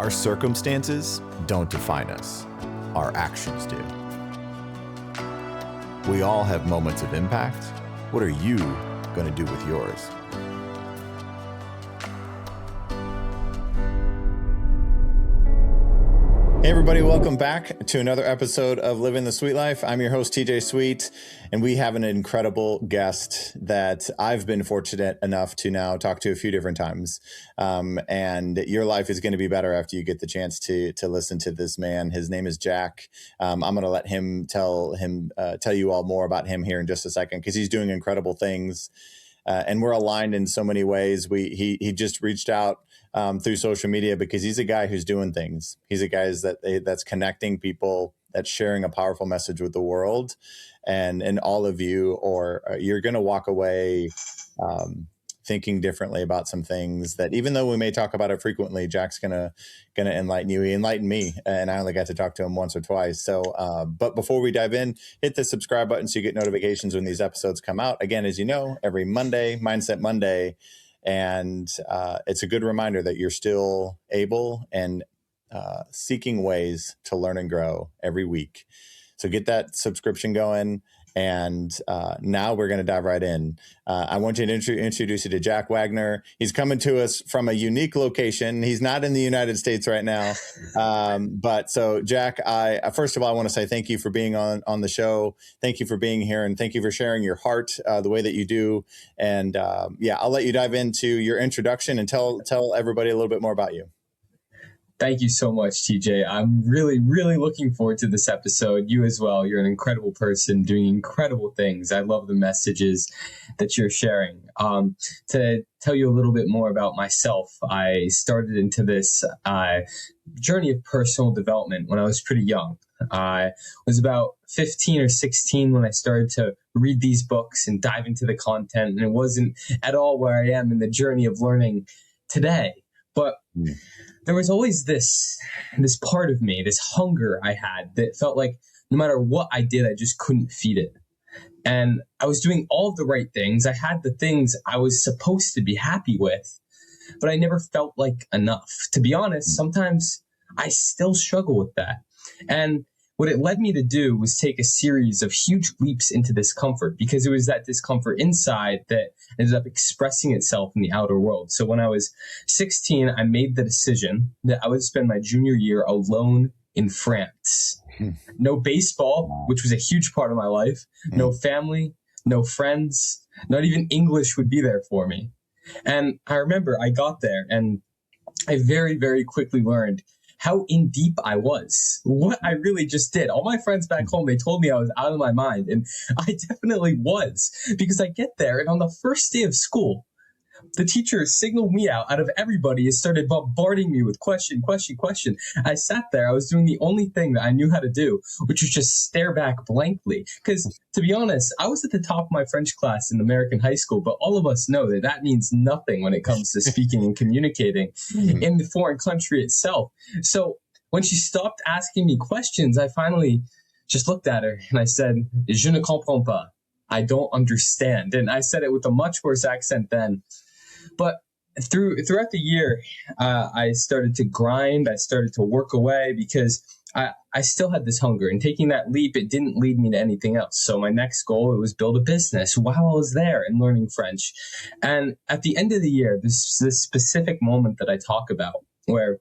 Our circumstances don't define us. Our actions do. We all have moments of impact. What are you going to do with yours? Hey everybody, welcome back to another episode of Living the Sweet Life. I'm your host, TJ Sweet, and we have an incredible guest that I've been fortunate enough to now talk to a few different times. And your life is going to be better after you get the chance to listen to this man. His name is Jack. I'm going to let him tell you all more about him here in just a second, because he's doing incredible things. And we're aligned in so many ways. He just reached out through social media because he's a guy who's doing things. He's a guy that's connecting people, that's sharing a powerful message with the world, and all of you, you're going to walk away thinking differently about some things that, even though we may talk about it frequently, Jack's gonna enlighten you. He enlightened me, and I only got to talk to him once or twice. So, but before we dive in, hit the subscribe button so you get notifications when these episodes come out. Again, as you know, every Monday, Mindset Monday. And it's a good reminder that you're still able and seeking ways to learn and grow every week. So get that subscription going. And now we're going to dive right in. I want you to introduce you to Jack Wagoner. He's coming to us from a unique location. He's not in the United States right now. But so Jack, first of all, I want to say thank you for being on the show. Thank you for being here, and thank you for sharing your heart the way that you do. And I'll let you dive into your introduction and tell everybody a little bit more about you. Thank you so much, TJ. I'm really, really looking forward to this episode. You as well. You're an incredible person doing incredible things. I love the messages that you're sharing. To tell you a little bit more about myself, I started into this journey of personal development when I was pretty young. I was about 15 or 16 when I started to read these books and dive into the content, and it wasn't at all where I am in the journey of learning today. But there was always this part of me, this hunger I had that felt like no matter what I did, I just couldn't feed it. And I was doing all of the right things. I had the things I was supposed to be happy with, but I never felt like enough. To be honest, sometimes I still struggle with that. And what it led me to do was take a series of huge leaps into discomfort, because it was that discomfort inside that ended up expressing itself in the outer world. So when I was 16, I made the decision that I would spend my junior year alone in France. No baseball, which was a huge part of my life, no family, no friends, not even English would be there for me. And I remember I got there and I very, very quickly learned how in deep I was, what I really just did. All my friends back home, they told me I was out of my mind, and I definitely was, because I get there, and on the first day of school, the teacher signaled me out of everybody and started bombarding me with question. I sat there. I was doing the only thing that I knew how to do, which was just stare back blankly. Because, to be honest, I was at the top of my French class in American high school, but all of us know that means nothing when it comes to speaking and communicating in the foreign country itself. So when she stopped asking me questions, I finally just looked at her and I said, "Je ne comprends pas." I don't understand. And I said it with a much worse accent then. But throughout the year, I started to grind. I started to work away because I still had this hunger. And taking that leap, it didn't lead me to anything else. So my next goal, it was build a business while I was there and learning French. And at the end of the year, this specific moment that I talk about, where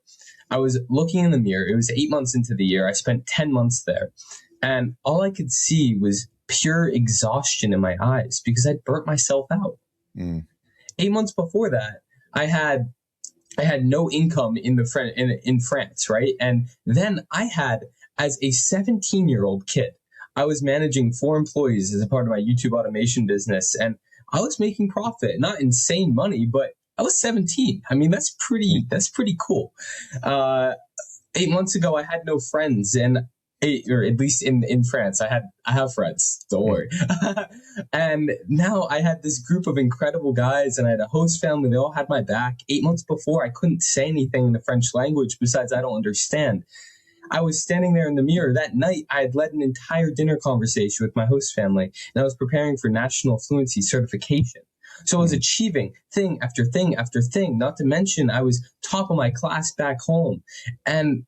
I was looking in the mirror, it was 8 months into the year. I spent 10 months there. And all I could see was pure exhaustion in my eyes because I'd burnt myself out. 8 months before that, I had no income in France, right? And then I had, as a 17-year-old kid, I was managing 4 employees as a part of my YouTube automation business, and I was making profit, not insane money, but I was 17. I mean, that's pretty cool. 8 months ago, I had no friends, or at least in France, I have friends, don't worry. And now I had this group of incredible guys, and I had a host family. They all had my back. 8 months before, I couldn't say anything in the French language besides I don't understand. I was standing there in the mirror. That night, I had led an entire dinner conversation with my host family, and I was preparing for national fluency certification. So I was achieving thing after thing after thing, not to mention I was top of my class back home. And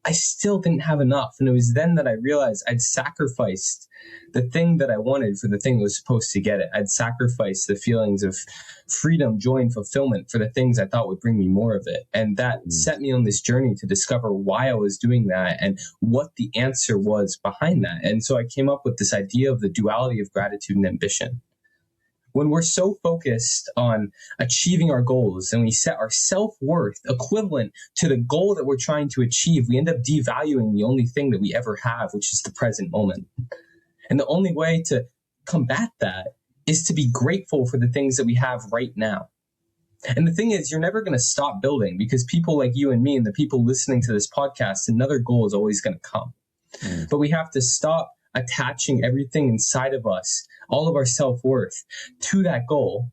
I still didn't have enough. And it was then that I realized I'd sacrificed the thing that I wanted for the thing that was supposed to get it. I'd sacrificed the feelings of freedom, joy, and fulfillment for the things I thought would bring me more of it. And that set me on this journey to discover why I was doing that and what the answer was behind that. And so I came up with this idea of the duality of gratitude and ambition. When we're so focused on achieving our goals and we set our self-worth equivalent to the goal that we're trying to achieve, we end up devaluing the only thing that we ever have, which is the present moment. And the only way to combat that is to be grateful for the things that we have right now. And the thing is, you're never going to stop building, because people like you and me and the people listening to this podcast, another goal is always going to come. But we have to stop attaching everything inside of us, all of our self-worth, to that goal.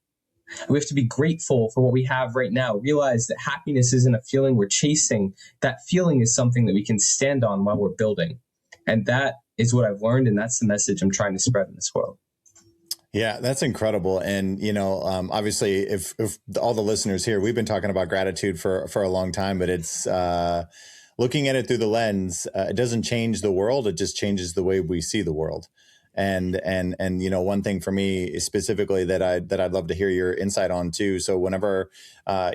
We have to be grateful for what we have right now. Realize that happiness isn't a feeling we're chasing. That feeling is something that we can stand on while we're building. And that is what I've learned, and that's the message I'm trying to spread in this world. Yeah, that's incredible. And, obviously, if all the listeners here, we've been talking about gratitude for a long time, but it's looking at it through the lens. It doesn't change the world. It just changes the way we see the world. And one thing for me specifically that I'd love to hear your insight on too. So whenever, I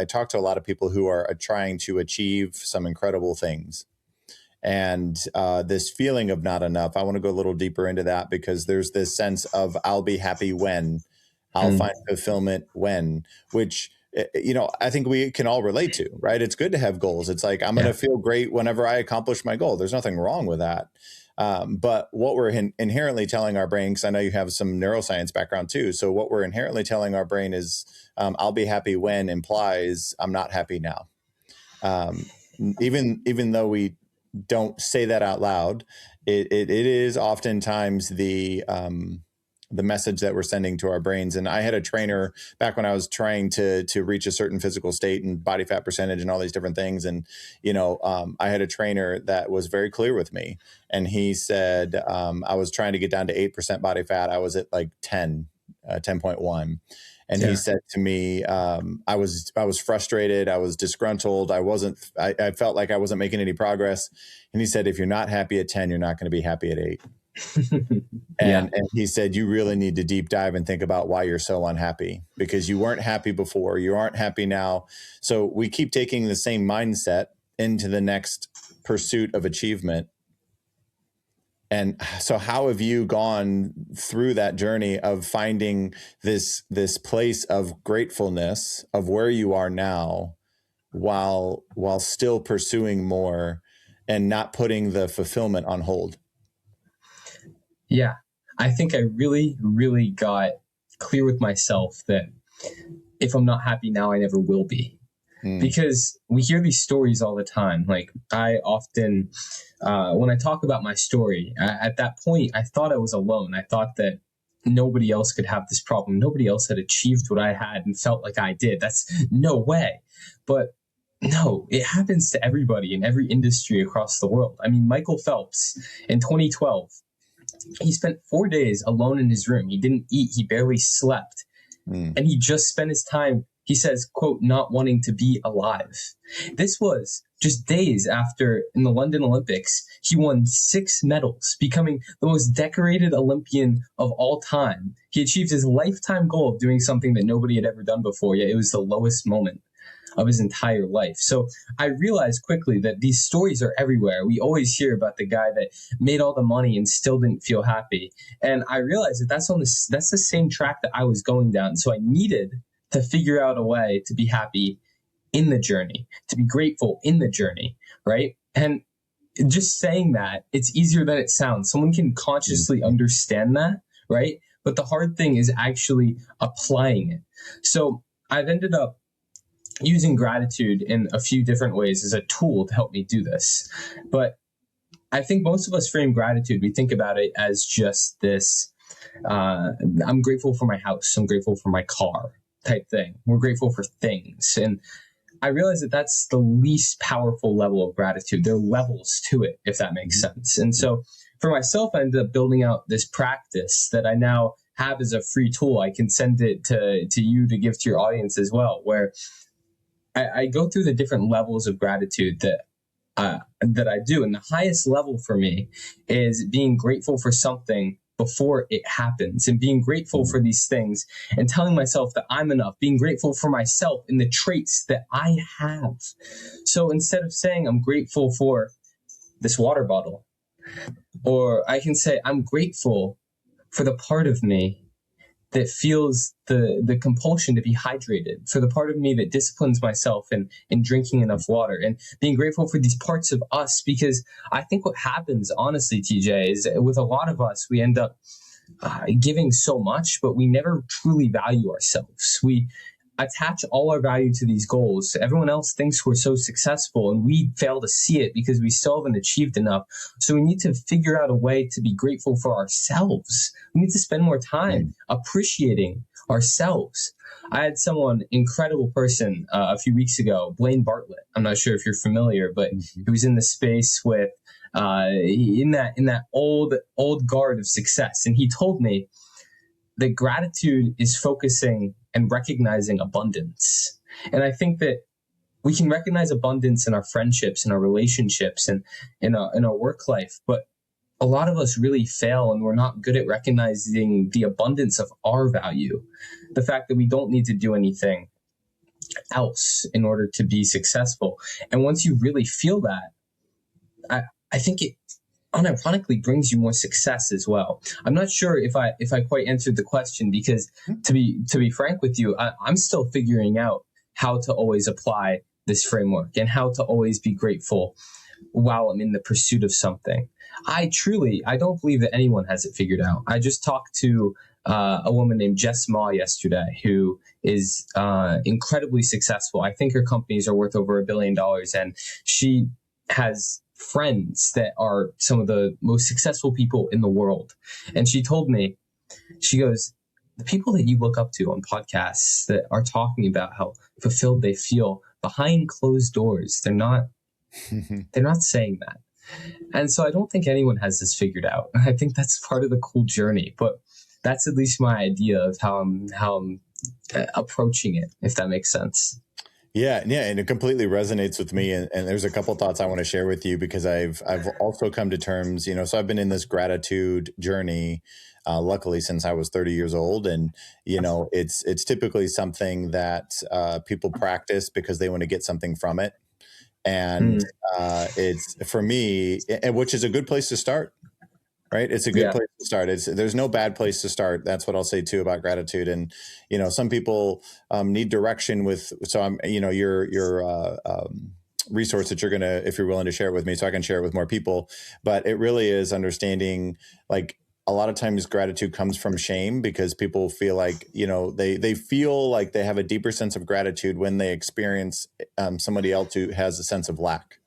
talk to a lot of people who are trying to achieve some incredible things. And this feeling of not enough, I want to go a little deeper into that, because there's this sense of I'll be happy when, I'll find fulfillment when, which, I think we can all relate to, right? It's good to have goals. It's like, I'm going to feel great whenever I accomplish my goal. There's nothing wrong with that. But what we're inherently telling our brain, because I know you have some neuroscience background too. So what we're inherently telling our brain is I'll be happy when implies I'm not happy now. Even though we don't say that out loud, it is oftentimes the message that we're sending to our brains. And I had a trainer back when I was trying to reach a certain physical state and body fat percentage and all these different things. And, I had a trainer that was very clear with me. And he said, I was trying to get down to 8% body fat. I was at like 10.1. And he said to me, I was frustrated. I was disgruntled. I felt like I wasn't making any progress. And he said, if you're not happy at 10, you're not going to be happy at 8. And he said, you really need to deep dive and think about why you're so unhappy, because you weren't happy before. You aren't happy now. So we keep taking the same mindset into the next pursuit of achievement. And so how have you gone through that journey of finding this place of gratefulness of where you are now, while still pursuing more and not putting the fulfillment on hold? Yeah, I think I really, really got clear with myself that if I'm not happy now, I never will be. Because we hear these stories all the time. Like, I often, when I talk about my story, at that point, I thought I was alone. I thought that nobody else could have this problem. Nobody else had achieved what I had and felt like I did. That's no way. But no, it happens to everybody in every industry across the world. I mean, Michael Phelps in 2012, he spent 4 days alone in his room. He didn't eat. He barely slept. And he just spent his time, he says, quote, not wanting to be alive. This was just days after, in the London Olympics, he won 6 medals, becoming the most decorated Olympian of all time. He achieved his lifetime goal of doing something that nobody had ever done before, yet it was the lowest moment of his entire life. So I realized quickly that these stories are everywhere. We always hear about the guy that made all the money and still didn't feel happy. And I realized that that's the same track that I was going down. So I needed to figure out a way to be happy in the journey, to be grateful in the journey, right? And just saying that, it's easier than it sounds. Someone can consciously understand that, right? But the hard thing is actually applying it. So I've ended up using gratitude in a few different ways as a tool to help me do this. But I think most of us frame gratitude, we think about it as just this, I'm grateful for my house, I'm grateful for my car type thing. We're grateful for things. And I realize that that's the least powerful level of gratitude. There are levels to it, if that makes sense. And so for myself, I ended up building out this practice that I now have as a free tool. I can send it to you to give to your audience as well, where I go through the different levels of gratitude that I do. And the highest level for me is being grateful for something before it happens, and being grateful for these things and telling myself that I'm enough, being grateful for myself and the traits that I have. So instead of saying I'm grateful for this water bottle, or I can say I'm grateful for the part of me that feels the compulsion to be hydrated, for the part of me that disciplines myself in drinking enough water, and being grateful for these parts of us. Because I think what happens, honestly, TJ, is with a lot of us, we end up giving so much, but we never truly value ourselves. We attach all our value to these goals. Everyone else thinks we're so successful, and we fail to see it because we still haven't achieved enough. So we need to figure out a way to be grateful for ourselves. We need to spend more time appreciating ourselves. I had someone, incredible person, a few weeks ago, Blaine Bartlett. I'm not sure if you're familiar, but he was in the space with in that old guard of success, and he told me that gratitude is focusing and recognizing abundance. And I think that we can recognize abundance in our friendships, in our relationships, and in our work life. But a lot of us really fail, and we're not good at recognizing the abundance of our value. The fact that we don't need to do anything else in order to be successful. And once you really feel that, I think it unironically brings you more success as well. I'm not sure if I quite answered the question, because to be frank with you, I'm still figuring out how to always apply this framework and how to always be grateful while I'm in the pursuit of something. I don't believe that anyone has it figured out. I just talked to a woman named Jess Ma yesterday, who is incredibly successful. I think her companies are worth over $1 billion, and she has friends that are some of the most successful people in the world. And she told me, she goes, the people that you look up to on podcasts that are talking about how fulfilled they feel behind closed doors, they're not saying that. And so I don't think anyone has this figured out. I think that's part of the cool journey, but that's at least my idea of how I'm approaching it, if that makes sense. Yeah, and it completely resonates with me. And there's a couple thoughts I want to share with you, because I've also come to terms, so I've been in this gratitude journey, luckily, since I was 30 years old. And, it's typically something that people practice because they want to get something from it. And it's, for me, which is a good place to start. Right. It's a good place to start. There's no bad place to start. That's what I'll say too about gratitude. And, some people need direction with, so I'm, your resource that you're going to, if you're willing to share it with me, so I can share it with more people. But it really is understanding, like, a lot of times gratitude comes from shame, because people feel like, they feel like they have a deeper sense of gratitude when they experience somebody else who has a sense of lack.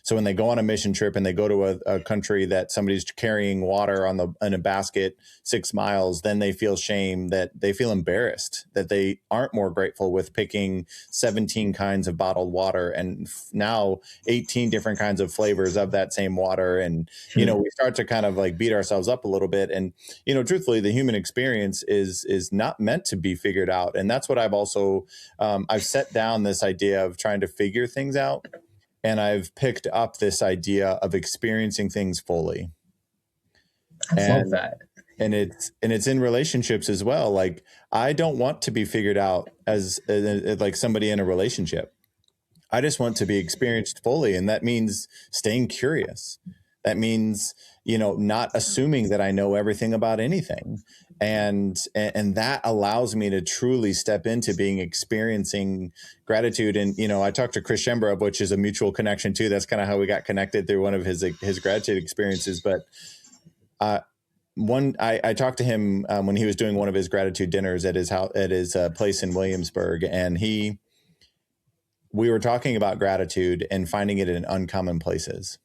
So when they go on a mission trip and they go to a country that somebody's carrying water in a basket 6 miles, then they feel shame, that they feel embarrassed that they aren't more grateful with picking 17 kinds of bottled water and now 18 different kinds of flavors of that same water. And, we start to kind of like beat ourselves up a little bit. And, truthfully, the human experience is not meant to be figured out. And that's what I've also, I've set down this idea of trying to figure things out. And I've picked up this idea of experiencing things fully. I love that. And it's in relationships as well. Like, I don't want to be figured out as like somebody in a relationship. I just want to be experienced fully. And that means staying curious. That means, not assuming that I know everything about anything. And that allows me to truly step into experiencing gratitude. And, I talked to Chris Shembrov, which is a mutual connection too. That's kind of how we got connected through one of his gratitude experiences. But I talked to him when he was doing one of his gratitude dinners at his house, at his place in Williamsburg. And we were talking about gratitude and finding it in uncommon places.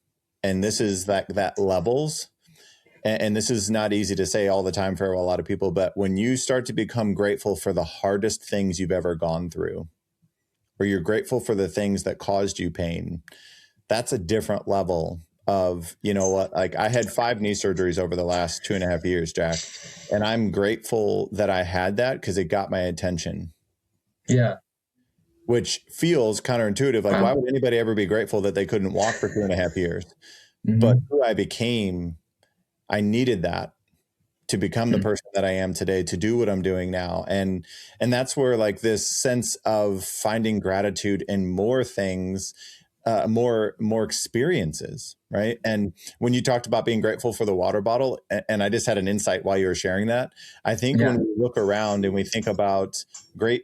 And this is that levels. And this is not easy to say all the time for a lot of people, but when you start to become grateful for the hardest things you've ever gone through, or you're grateful for the things that caused you pain, that's a different level of, you know what, like I had 5 knee surgeries over the last 2.5 years, Jack. And I'm grateful that I had that because it got my attention. Yeah. Which feels counterintuitive. Like, why would anybody ever be grateful that they couldn't walk for 2.5 years? Mm-hmm. But who I became, I needed that to become the person that I am today, to do what I'm doing now. And that's where like this sense of finding gratitude in more things, more experiences, right? And when you talked about being grateful for the water bottle, and I just had an insight while you were sharing that, I think when we look around and we think about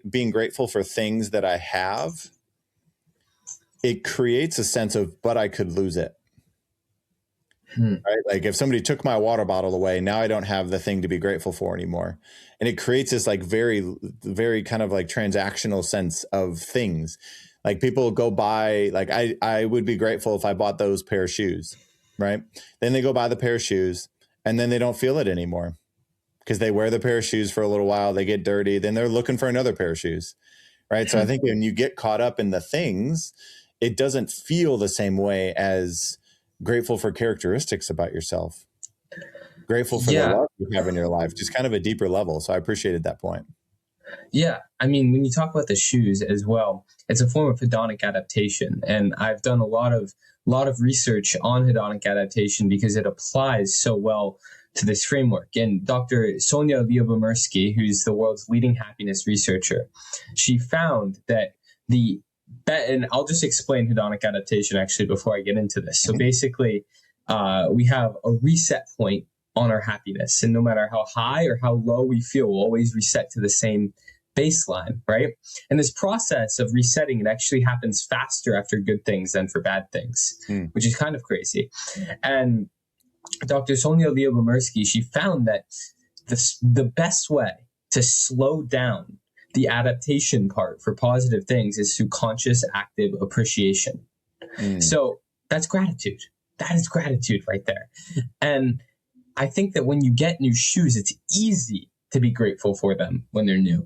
being grateful for things that I have, it creates a sense of, but I could lose it. Right? Like if somebody took my water bottle away, now I don't have the thing to be grateful for anymore. And it creates this like very, very kind of like transactional sense of things. Like people go buy, like I would be grateful if I bought those pair of shoes, right? Then they go buy the pair of shoes and then they don't feel it anymore because they wear the pair of shoes for a little while, they get dirty, then they're looking for another pair of shoes, right? So I think when you get caught up in the things, it doesn't feel the same way as grateful for characteristics about yourself, grateful for the love you have in your life, just kind of a deeper level. So I appreciated that point. Yeah. I mean, when you talk about the shoes as well, it's a form of hedonic adaptation. And I've done a lot of research on hedonic adaptation because it applies so well to this framework. And Dr. Sonia Lyubomirsky, who's the world's leading happiness researcher, she found that and I'll just explain hedonic adaptation actually before I get into this. So basically, we have a reset point on our happiness. And no matter how high or how low we feel, we'll always reset to the same baseline, right? And this process of resetting, it actually happens faster after good things than for bad things, which is kind of crazy. And Dr. Sonia Lyubomirsky, she found that the best way to slow down the adaptation part for positive things is through conscious, active appreciation. So that's gratitude. That is gratitude right there. And I think that when you get new shoes, it's easy to be grateful for them when they're new.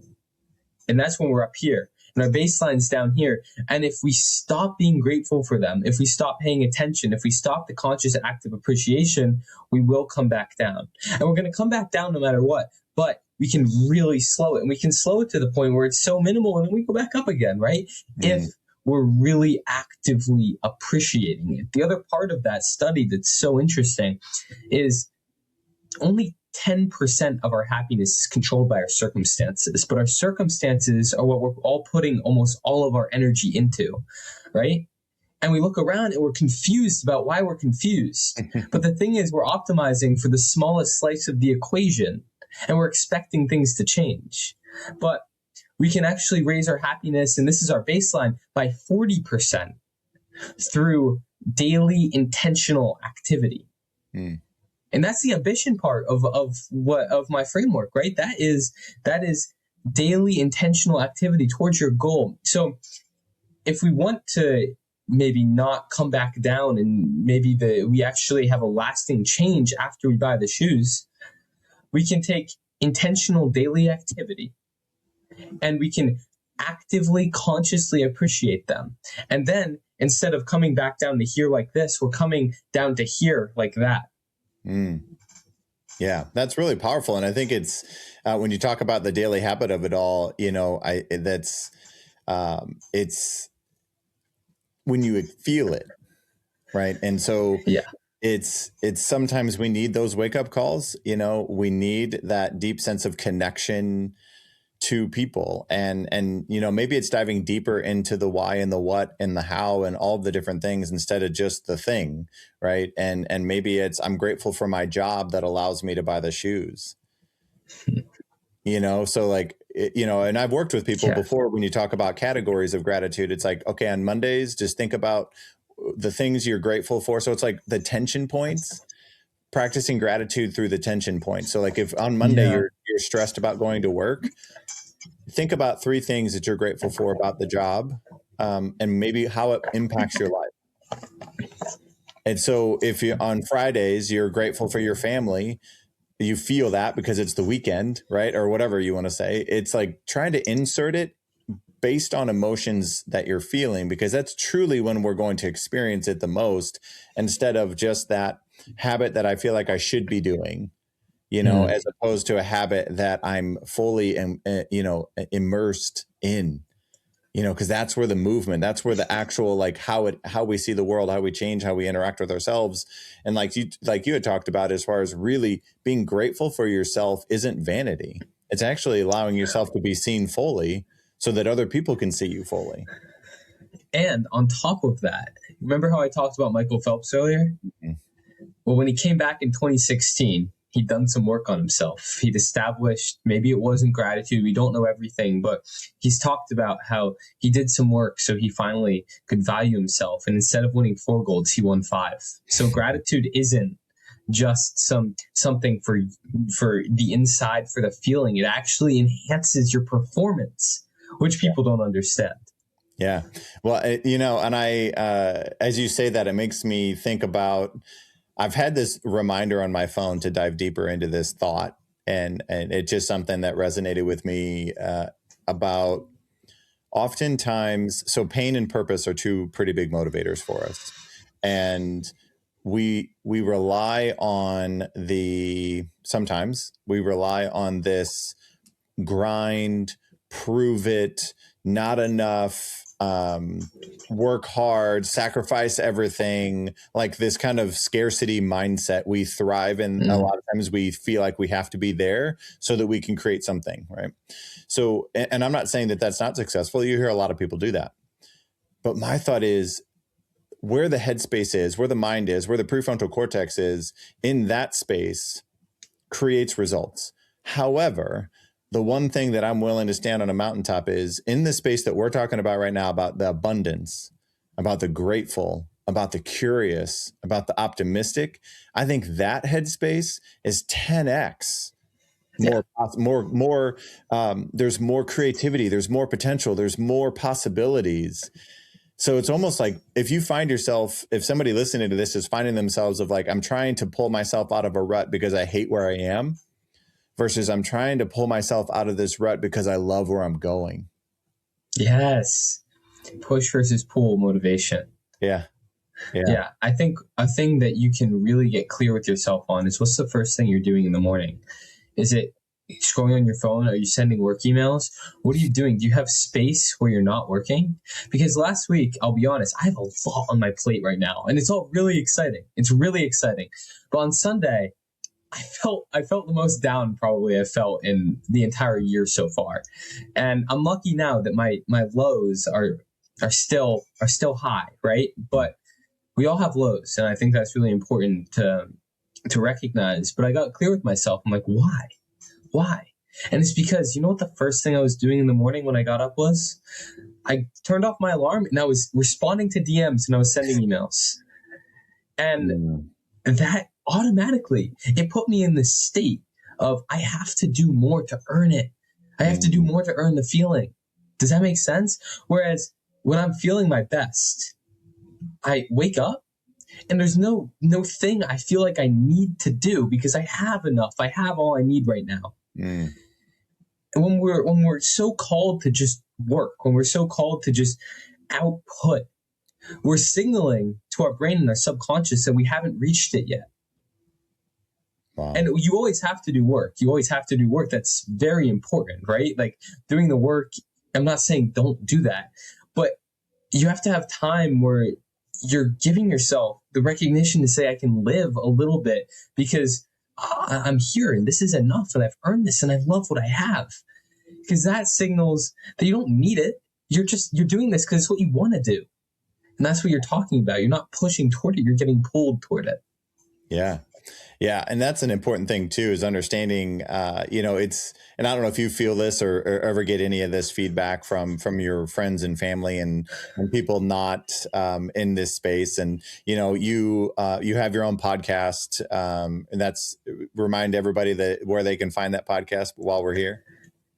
And that's when we're up here and our baseline's down here. And if we stop being grateful for them, if we stop paying attention, if we stop the conscious active appreciation, we will come back down. And we're going to come back down no matter what. But we can really slow it. And we can slow it to the point where it's so minimal and then we go back up again, right? If we're really actively appreciating it. The other part of that study that's so interesting is only 10% of our happiness is controlled by our circumstances, but our circumstances are what we're all putting almost all of our energy into, right? And we look around and we're confused about why we're confused. But the thing is, we're optimizing for the smallest slice of the equation and we're expecting things to change. But we can actually raise our happiness, and this is our baseline, by 40% through daily intentional activity. And that's the ambition part of my framework, right? That is daily intentional activity towards your goal. So if we want to maybe not come back down and maybe we actually have a lasting change after we buy the shoes, we can take intentional daily activity and we can actively, consciously appreciate them. And then instead of coming back down to here like this, we're coming down to here like that. Yeah, that's really powerful. And I think it's when you talk about the daily habit of it all, you know, it's when you feel it, right? And so it's sometimes we need those wake up calls, you know, we need that deep sense of connection to people. And, you know, maybe it's diving deeper into the why and the what and the how and all the different things instead of just the thing. Right. And maybe it's, I'm grateful for my job that allows me to buy the shoes, you know? So like, you know, and I've worked with people before when you talk about categories of gratitude, it's like, okay, on Mondays, just think about the things you're grateful for. So it's like the tension points, practicing gratitude through the tension points. So like if on Monday you're stressed about going to work, think about 3 things that you're grateful for about the job, and maybe how it impacts your life. And so if you on Fridays, you're grateful for your family, you feel that because it's the weekend, right? Or whatever you want to say. It's like trying to insert it based on emotions that you're feeling, because that's truly when we're going to experience it the most, instead of just that habit that I feel like I should be doing, as opposed to a habit that I'm fully, immersed in, because that's where the movement, that's where the actual, like how we see the world, how we change, how we interact with ourselves. And like you had talked about, as far as really being grateful for yourself isn't vanity. It's actually allowing yourself to be seen fully so that other people can see you fully. And on top of that, remember how I talked about Michael Phelps earlier? Mm-hmm. Well, when he came back in 2016, he'd done some work on himself. He'd established, maybe it wasn't gratitude, we don't know everything, but he's talked about how he did some work so he finally could value himself. And instead of winning 4 golds, he won 5. So gratitude isn't just something for the inside, for the feeling. It actually enhances your performance, which people don't understand. Yeah. Well, and I, as you say that, it makes me think about, I've had this reminder on my phone to dive deeper into this thought. And it's just something that resonated with me about oftentimes. So pain and purpose are 2 pretty big motivators for us. And we rely on sometimes we rely on this grind, prove it, not enough, work hard, sacrifice everything, like this kind of scarcity mindset we thrive in. A lot of times we feel like we have to be there so that we can create something, right? So, and I'm not saying that that's not successful. You hear a lot of people do that. But my thought is, where the headspace is, where the mind is, where the prefrontal cortex is, in that space creates results. However, the one thing that I'm willing to stand on a mountaintop is, in the space that we're talking about right now, about the abundance, about the grateful, about the curious, about the optimistic, I think that headspace is 10x more. There's more creativity, there's more potential, there's more possibilities. So it's almost like, if somebody listening to this is finding themselves of like, I'm trying to pull myself out of a rut because I hate where I am, versus I'm trying to pull myself out of this rut because I love where I'm going. Yes. Push versus pull motivation. Yeah. I think a thing that you can really get clear with yourself on is, what's the first thing you're doing in the morning? Is it scrolling on your phone? Are you sending work emails? What are you doing? Do you have space where you're not working? Because last week, I'll be honest, I have a lot on my plate right now, and it's all really exciting. It's really exciting. But on Sunday, I felt the most down probably I've felt in the entire year so far. And I'm lucky now that my lows are still high, right? But we all have lows, and I think that's really important to recognize. But I got clear with myself. I'm like, why? And it's because, you know what the first thing I was doing in the morning when I got up was? I turned off my alarm and I was responding to DMs and I was sending emails. And that automatically, it put me in this state of, I have to do more to earn it. I have to do more to earn the feeling. Does that make sense? Whereas when I'm feeling my best, I wake up and there's no thing I feel like I need to do, because I have enough. I have all I need right now. And when we're so called to just work, when we're so called to just output, we're signaling to our brain and our subconscious that we haven't reached it yet. Wow. And you always have to do work. You always have to do work. That's very important, right? Like doing the work. I'm not saying don't do that, but you have to have time where you're giving yourself the recognition to say, I can live a little bit because I'm here and this is enough and I've earned this and I love what I have. Because that signals that you don't need it. You're doing this because it's what you want to do. And that's what you're talking about. You're not pushing toward it. You're getting pulled toward it. Yeah. Yeah. And that's an important thing too, is understanding, and I don't know if you feel this or ever get any of this feedback from your friends and family and people not in this space. And, you have your own podcast, and that's, remind everybody where they can find that podcast while we're here.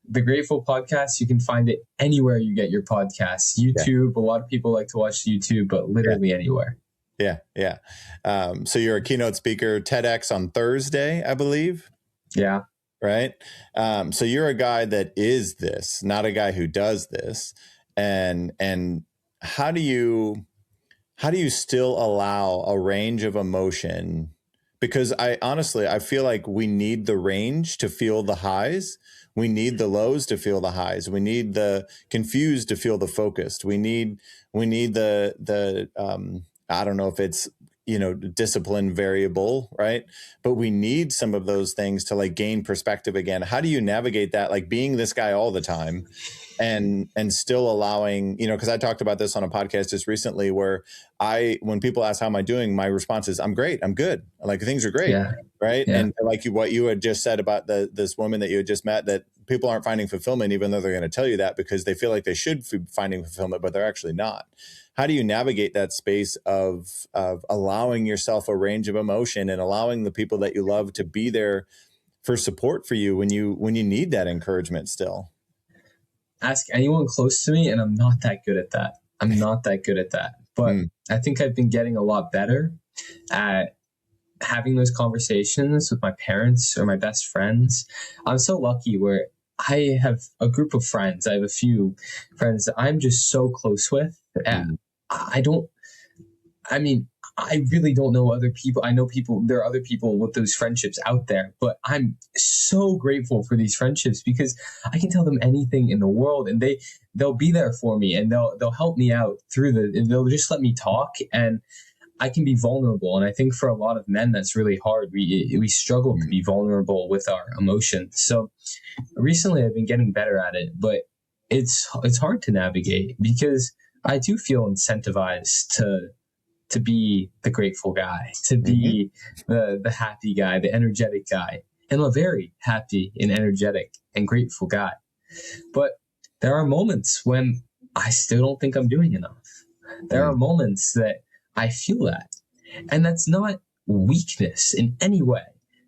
The Grateful Podcast, you can find it anywhere you get your podcasts. YouTube, a lot of people like to watch YouTube, but literally anywhere. Yeah. Yeah. So you're a keynote speaker, TEDx on Thursday, I believe. Yeah. Right. So you're a guy that is this, not a guy who does this. And how do you still allow a range of emotion? Because I feel like we need the range to feel the highs. We need the lows to feel the highs. We need the confused to feel the focused. We need the I don't know if it's, discipline variable, right? But we need some of those things to like gain perspective again. How do you navigate that? Like being this guy all the time and still allowing, because I talked about this on a podcast just recently where when people ask how am I doing, my response is I'm great, I'm good, like things are great. Yeah. Right. Yeah. And like what you had just said about this woman that you had just met, that people aren't finding fulfillment, even though they're going to tell you that because they feel like they should be finding fulfillment, but they're actually not. How do you navigate that space of allowing yourself a range of emotion and allowing the people that you love to be there for support for you when you need that encouragement still? Ask anyone close to me, and I'm not that good at that. But I think I've been getting a lot better at having those conversations with my parents or my best friends. I'm so lucky where I have a group of friends. I have a few friends that I'm just so close with. I really don't know other people. I know there are other people with those friendships out there, but I'm so grateful for these friendships because I can tell them anything in the world and they'll be there for me and they'll help me out they'll just let me talk and I can be vulnerable. And I think for a lot of men, that's really hard. We struggle to be vulnerable with our emotions. So recently I've been getting better at it, but it's hard to navigate because I do feel incentivized to be the grateful guy, to be the happy guy, the energetic guy. And I'm a very happy and energetic and grateful guy. But there are moments when I still don't think I'm doing enough. There are moments that I feel that. And that's not weakness in any way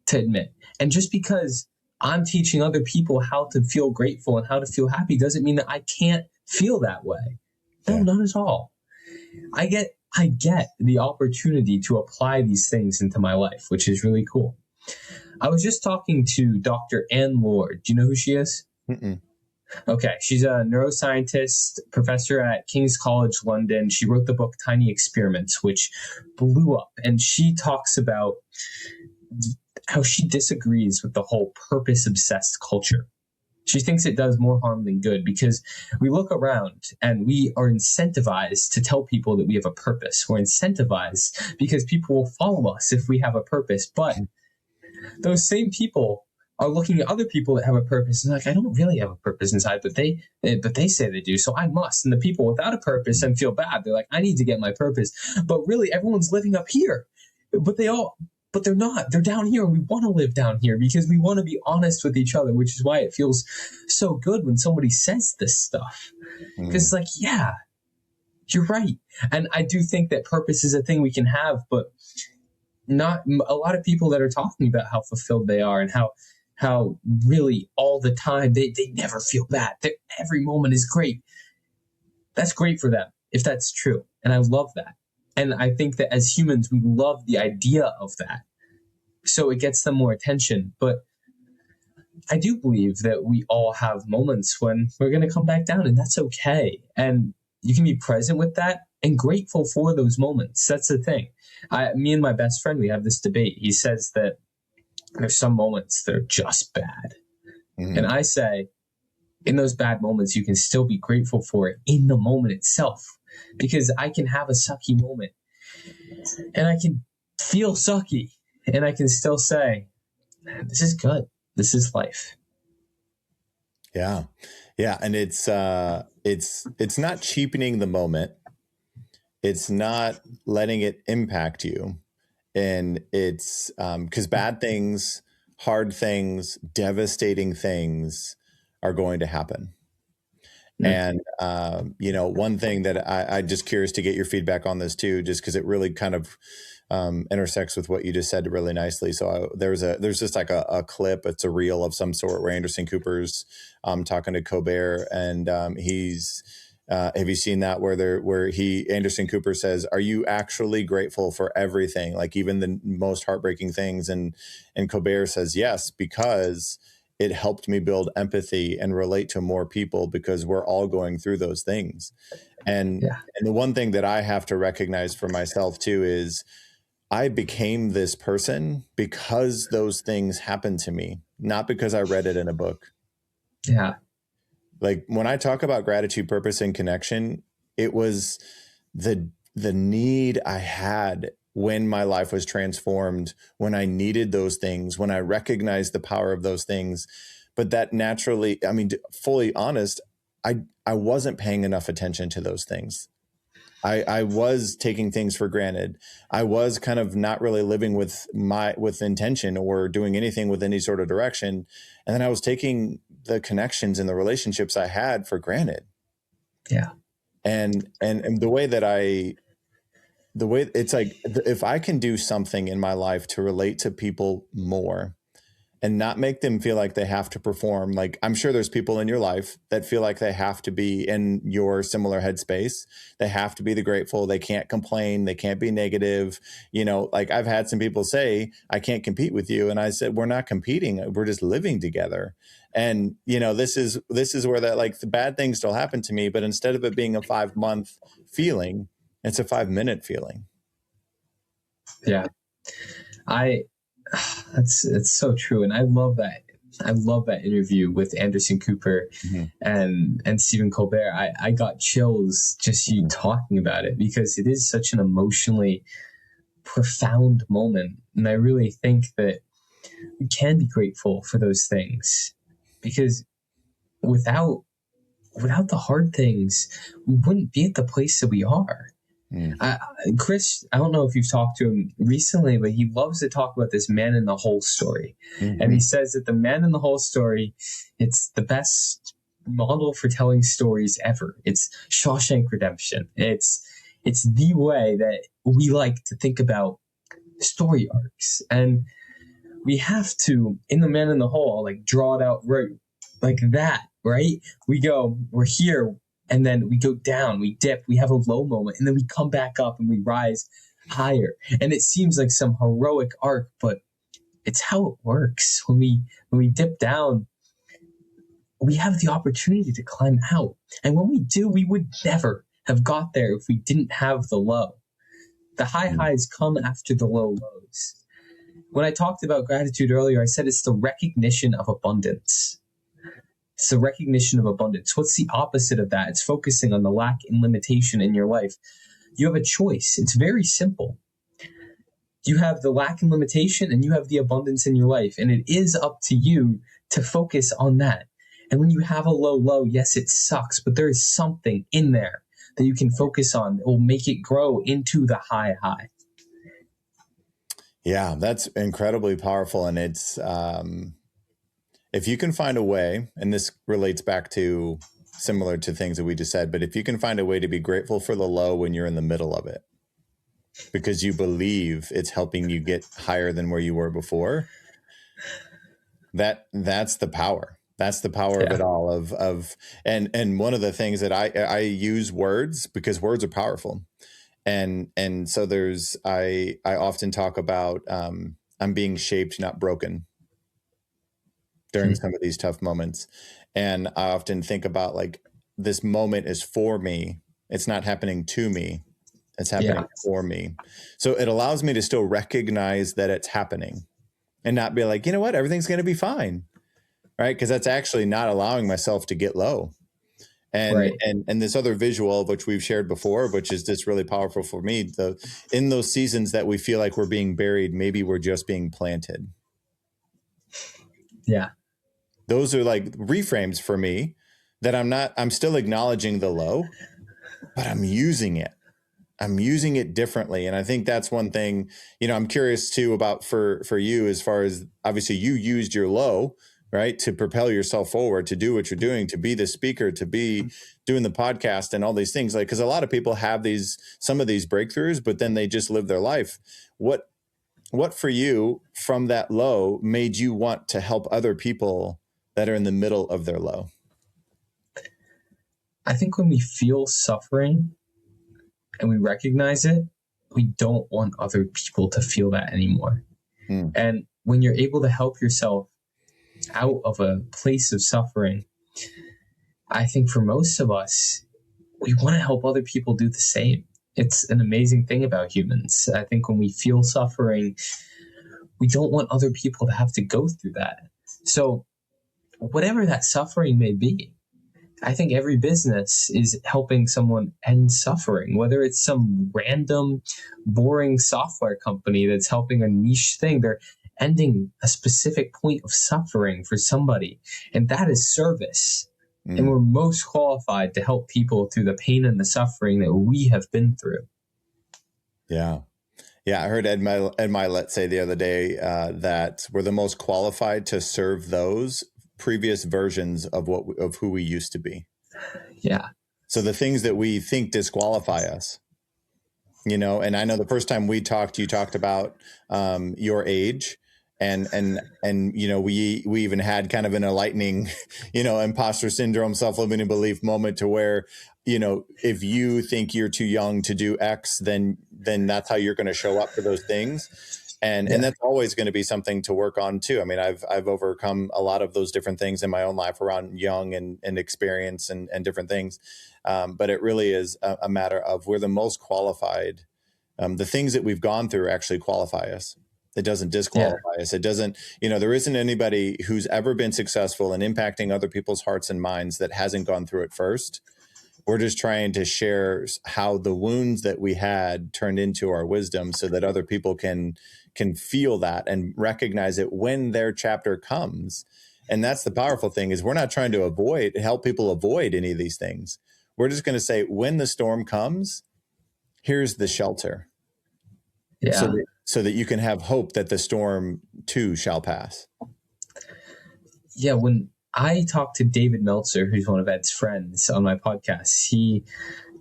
to admit. And just because I'm teaching other people how to feel grateful and how to feel happy doesn't mean that I can't feel that way. No, not at all. I get the opportunity to apply these things into my life, which is really cool. I was just talking to Dr. Ann Lord. Do you know who she is? Mm-mm. Okay. She's a neuroscientist, professor at King's College London. She wrote the book Tiny Experiments, which blew up. And she talks about how she disagrees with the whole purpose-obsessed culture. She thinks it does more harm than good because we look around and we are incentivized to tell people that we have a purpose. We're incentivized because people will follow us if we have a purpose. But those same people are looking at other people that have a purpose and like, I don't really have a purpose inside, but they say they do, so I must. And the people without a purpose and feel bad. They're like, I need to get my purpose. But really, everyone's living up here. But they're not. They're down here, and we want to live down here because we want to be honest with each other, which is why it feels so good when somebody says this stuff. Because it's like, yeah, you're right. And I do think that purpose is a thing we can have, but not a lot of people that are talking about how fulfilled they are and how really all the time they never feel bad. Every moment is great. That's great for them if that's true. And I love that. And I think that as humans, we love the idea of that. So it gets them more attention. But I do believe that we all have moments when we're going to come back down, and that's okay. And you can be present with that and grateful for those moments. That's the thing. Me and my best friend, we have this debate. He says that there's some moments that are just bad. And I say, in those bad moments, you can still be grateful for it in the moment itself. Because I can have a sucky moment and I can feel sucky and I can still say, this is good. This is life. Yeah. Yeah. And it's not cheapening the moment. It's not letting it impact you. And it's because bad things, hard things, devastating things are going to happen. And, one thing that I'm just curious to get your feedback on this too, just because it really kind of intersects with what you just said really nicely. So there's just like a clip, it's a reel of some sort where Anderson Cooper's talking to Colbert, and he's have you seen that where Anderson Cooper says, "Are you actually grateful for everything, like even the most heartbreaking things?" And Colbert says, "Yes, because it helped me build empathy and relate to more people because we're all going through those things. And Yeah. and the one thing that I have to recognize for myself too is I became this person because those things happened to me, not because I read it in a book. Yeah. Like when I talk about gratitude, purpose, and connection, it was the need I had when my life was transformed, when I needed those things, when I recognized the power of those things. But that naturally, I mean, fully honest, I wasn't paying enough attention to those things. I was taking things for granted. I was kind of not really living with intention or doing anything with any sort of direction. And then I was taking the connections and the relationships I had for granted. Yeah. And the way it's like, if I can do something in my life to relate to people more and not make them feel like they have to perform. Like I'm sure there's people in your life that feel like they have to be in your similar headspace. They have to be the grateful. They can't complain. They can't be negative. You know, like I've had some people say, I can't compete with you. And I said, we're not competing. We're just living together. And, you know, this is where that, like, the bad things still happen to me, but instead of it being a 5-month feeling, it's a 5-minute feeling. Yeah. It's so true. And I love that. I love that interview with Anderson Cooper and Stephen Colbert. I got chills just you talking about it because it is such an emotionally profound moment. And I really think that we can be grateful for those things because without the hard things, we wouldn't be at the place that we are. Chris, I don't know if you've talked to him recently, but he loves to talk about this man in the hole story. And he says that the man in the hole story, it's the best model for telling stories ever. It's Shawshank Redemption. It's the way that we like to think about story arcs. And we have to, in the man in the hole, like draw it out right like that, right? We're here, and then we go down, we dip, we have a low moment, and then we come back up and we rise higher. And it seems like some heroic arc, but it's how it works. When we dip down, we have the opportunity to climb out. And when we do, we would never have got there if we didn't have the low. The high highs come after the low lows. When I talked about gratitude earlier, I said it's the recognition of abundance. It's the recognition of abundance. What's the opposite of that? It's focusing on the lack and limitation in your life. You have a choice. It's very simple. You have the lack and limitation, and you have the abundance in your life. And it is up to you to focus on that. And when you have a low, yes, it sucks, but there is something in there that you can focus on that will make it grow into the high. Yeah, that's incredibly powerful. And it's, if you can find a way, and this relates back to similar to things that we just said, but if you can find a way to be grateful for the low when you're in the middle of it, because you believe it's helping you get higher than where you were before, that's the power. That's the power of it all. And one of the things that I use words because words are powerful. And so I often talk about, I'm being shaped, not broken, during some of these tough moments. And I often think about, like, this moment is for me. It's not happening to me. It's happening for me. So it allows me to still recognize that it's happening and not be like, you know what, everything's going to be fine. Right. Because that's actually not allowing myself to get low. And this other visual, which we've shared before, which is just really powerful for me, in those seasons that we feel like we're being buried, maybe we're just being planted. Yeah. Those are like reframes for me that I'm still acknowledging the low, but I'm using it. I'm using it differently. And I think that's one thing, I'm curious too about for you, as far as, obviously you used your low, right, to propel yourself forward, to do what you're doing, to be the speaker, to be doing the podcast and all these things. Like, because a lot of people have some of these breakthroughs, but then they just live their life. What for you from that low made you want to help other people that are in the middle of their low? I think when we feel suffering and we recognize it, we don't want other people to feel that anymore. And when you're able to help yourself out of a place of suffering, I think for most of us, we want to help other people do the same. It's an amazing thing about humans. I think when we feel suffering, we don't want other people to have to go through that. So, whatever that suffering may be, I think every business is helping someone end suffering, whether it's some random, boring software company that's helping a niche thing. They're ending a specific point of suffering for somebody, and that is service. And we're most qualified to help people through the pain and the suffering that we have been through. Yeah. Yeah. I heard Ed Milet say the other day that we're the most qualified to serve those previous versions of who we used to be. Yeah. So the things that we think disqualify us, and I know the first time we talked, you talked about your age. And we even had kind of an enlightening, imposter syndrome, self-limiting belief moment to where, if you think you're too young to do X, then that's how you're going to show up for those things. And that's always going to be something to work on too. I mean, I've overcome a lot of those different things in my own life around young and experience and different things. But it really is a matter of we're the most qualified. The things that we've gone through actually qualify us. It doesn't disqualify us. It doesn't, there isn't anybody who's ever been successful in impacting other people's hearts and minds that hasn't gone through it first. We're just trying to share how the wounds that we had turned into our wisdom so that other people can feel that and recognize it when their chapter comes. And that's the powerful thing is we're not trying to help people avoid any of these things. We're just going to say, when the storm comes, here's the shelter. Yeah. So that you can have hope that the storm too shall pass. Yeah. When I talked to David Meltzer, who's one of Ed's friends on my podcast, he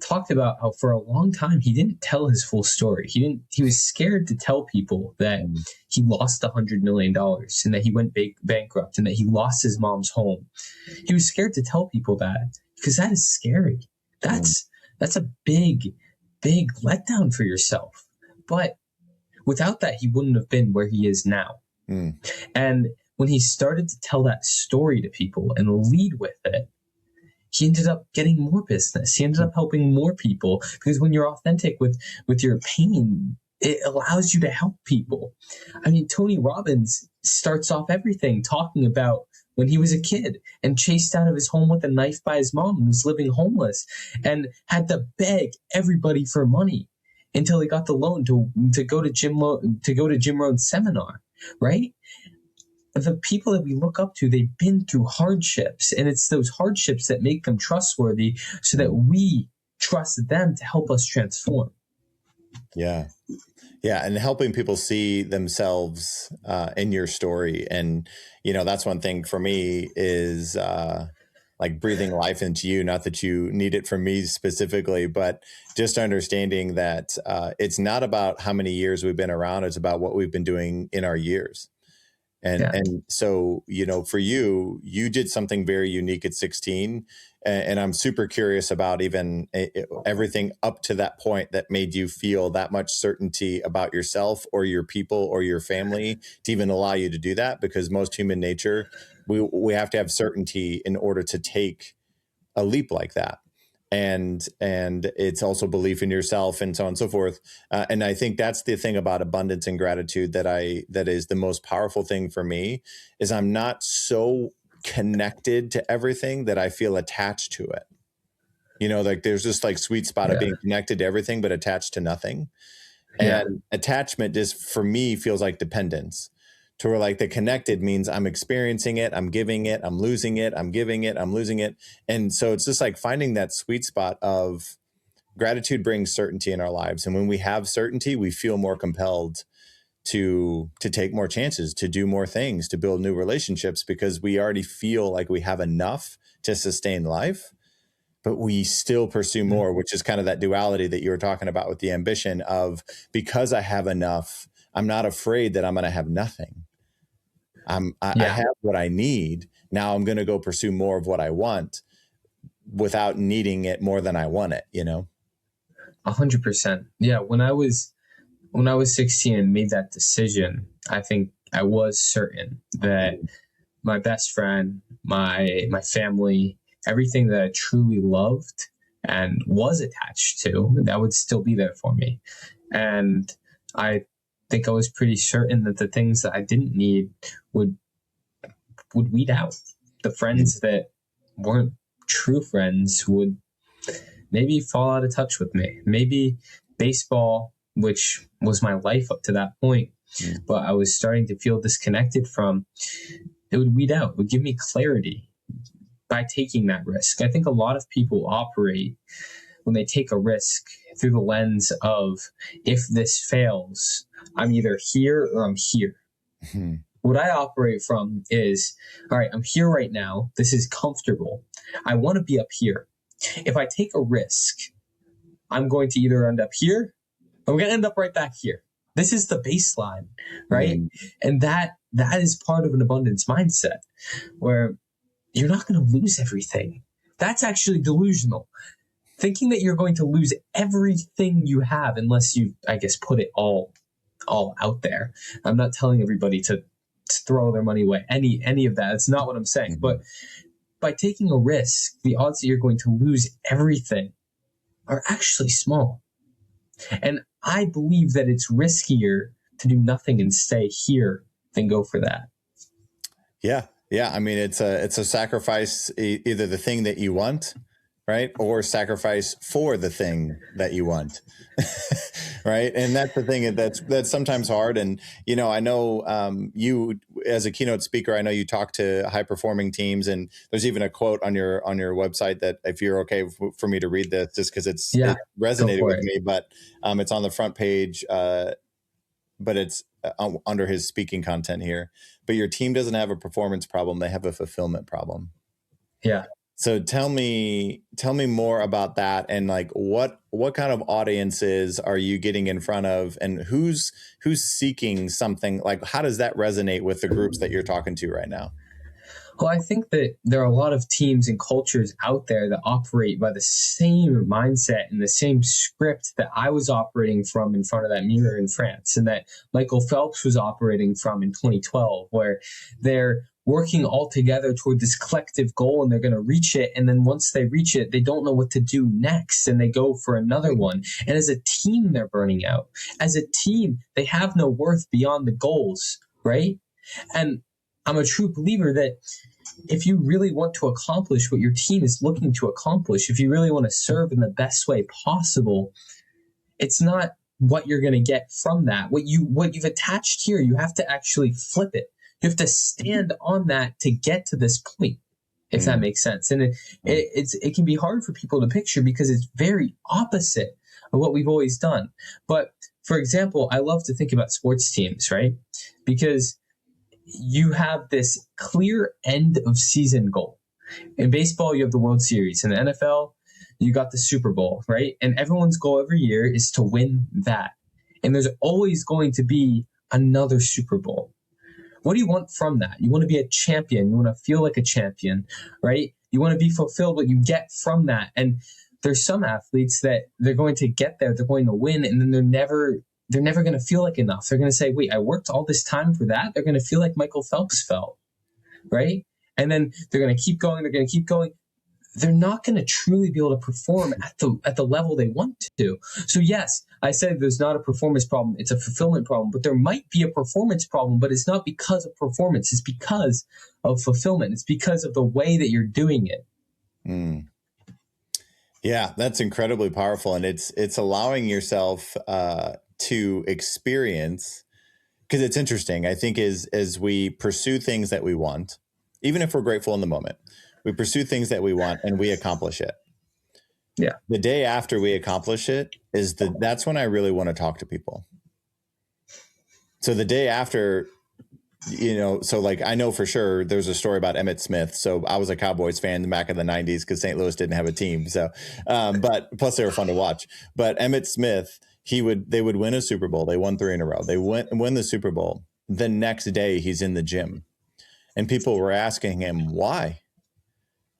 talked about how for a long time he didn't tell his full story. He was scared to tell people that he lost $100 million and that he went bankrupt and that he lost his mom's home. He was scared to tell people that because that is scary. That's a big letdown for yourself. But without that, he wouldn't have been where he is now. And when he started to tell that story to people and lead with it, he ended up getting more business. He ended up helping more people because when you're authentic with your pain, it allows you to help people. I mean, Tony Robbins starts off everything talking about when he was a kid and chased out of his home with a knife by his mom and was living homeless and had to beg everybody for money until he got the loan to go to Jim Rohn's seminar, right? The people that we look up to, they've been through hardships, and it's those hardships that make them trustworthy so that we trust them to help us transform. Yeah. Yeah. And helping people see themselves in your story. And, that's one thing for me is like breathing life into you. Not that you need it from me specifically, but just understanding that it's not about how many years we've been around. It's about what we've been doing in our years. And so, for you did something very unique at 16. And I'm super curious about even everything up to that point that made you feel that much certainty about yourself or your people or your family to even allow you to do that. Because most human nature, we have to have certainty in order to take a leap like that. And it's also belief in yourself and so on and so forth. And I think that's the thing about abundance and gratitude that is the most powerful thing for me is I'm not so connected to everything that I feel attached to it. Like there's this like sweet spot of being connected to everything, but attached to nothing. And attachment just for me feels like dependence. To where like the connected means I'm experiencing it, I'm giving it, I'm losing it, I'm giving it, I'm losing it. And so it's just like finding that sweet spot of gratitude brings certainty in our lives. And when we have certainty, we feel more compelled to take more chances, to do more things, to build new relationships, because we already feel like we have enough to sustain life, but we still pursue more, which is kind of that duality that you were talking about with the ambition of, because I have enough, I'm not afraid that I'm going to have nothing. I have what I need. Now I'm going to go pursue more of what I want without needing it more than I want it, 100%. Yeah. When I was 16 and made that decision, I think I was certain that my best friend, my family, everything that I truly loved and was attached to, that would still be there for me. And I think I was pretty certain that the things that I didn't need would weed out. The friends that weren't true friends would maybe fall out of touch with me. Maybe baseball, which was my life up to that point, but I was starting to feel disconnected from, it would weed out, it would give me clarity by taking that risk. I think a lot of people operate when they take a risk through the lens of, if this fails, I'm either here or I'm here. Mm-hmm. What I operate from is, all right, I'm here right now. This is comfortable. I want to be up here. If I take a risk, I'm going to either end up here or I'm going to end up right back here. This is the baseline, right? Mm-hmm. And that is part of an abundance mindset where you're not going to lose everything. That's actually delusional. Thinking that you're going to lose everything you have unless you, I guess, put it all out there. I'm not telling everybody to throw their money away. Any of that. It's not what I'm saying. Mm-hmm. But by taking a risk, the odds that you're going to lose everything are actually small. And I believe that it's riskier to do nothing and stay here than go for that. Yeah. Yeah. I mean, it's a sacrifice, either the thing that you want, right, or sacrifice for the thing that you want. Right. And that's the thing that's sometimes hard. And, you know, I know you as a keynote speaker, I know you talk to high performing teams, and there's even a quote on your website that, if you're okay for me to read this, just because it resonated with me, but it's on the front page, but it's under his speaking content here. But your team doesn't have a performance problem. They have a fulfillment problem. Yeah. So tell me more about that, and like what kind of audiences are you getting in front of, and who's seeking something? Like, how does that resonate with the groups that you're talking to right now? Well, I think that there are a lot of teams and cultures out there that operate by the same mindset and the same script that I was operating from in front of that mirror in France, and that Michael Phelps was operating from in 2012, where they're working all together toward this collective goal and they're going to reach it. And then once they reach it, they don't know what to do next and they go for another one. And as a team, they're burning out. As a team, they have no worth beyond the goals, right? And I'm a true believer that if you really want to accomplish what your team is looking to accomplish, if you really want to serve in the best way possible, it's not what you're going to get from that. What you've attached here, you have to actually flip it. You have to stand on that to get to this point, if that makes sense. And it can be hard for people to picture because it's very opposite of what we've always done. But for example, I love to think about sports teams, right? Because you have this clear end of season goal. In baseball, you have the World Series. In the NFL, you got the Super Bowl, right? And everyone's goal every year is to win that. And there's always going to be another Super Bowl. What do you want from that? You want to be a champion. You want to feel like a champion, right? You want to be fulfilled what you get from that. And there's some athletes that they're going to get there, they're going to win, and then they're never going to feel like enough. They're going to say, wait, I worked all this time for that. They're going to feel like Michael Phelps felt, right? And then they're going to keep going. They're going to keep going. They're not going to truly be able to perform at the level they want to. So yes, I said there's not a performance problem. It's a fulfillment problem, but there might be a performance problem, but it's not because of performance. It's because of fulfillment. It's because of the way that you're doing it. Yeah, that's incredibly powerful. And it's allowing yourself to experience, because it's interesting. I think as we pursue things that we want, even if we're grateful in the moment, we pursue things that we want and we accomplish it. Yeah. The day after we accomplish it that's when I really want to talk to people. So the day after, so like I know for sure there's a story about Emmitt Smith. So I was a Cowboys fan back in the 90s because St. Louis didn't have a team. So, but plus they were fun to watch. But Emmitt Smith, they would win a Super Bowl. They won 3 in a row. They win the Super Bowl. The next day he's in the gym and people were asking him why.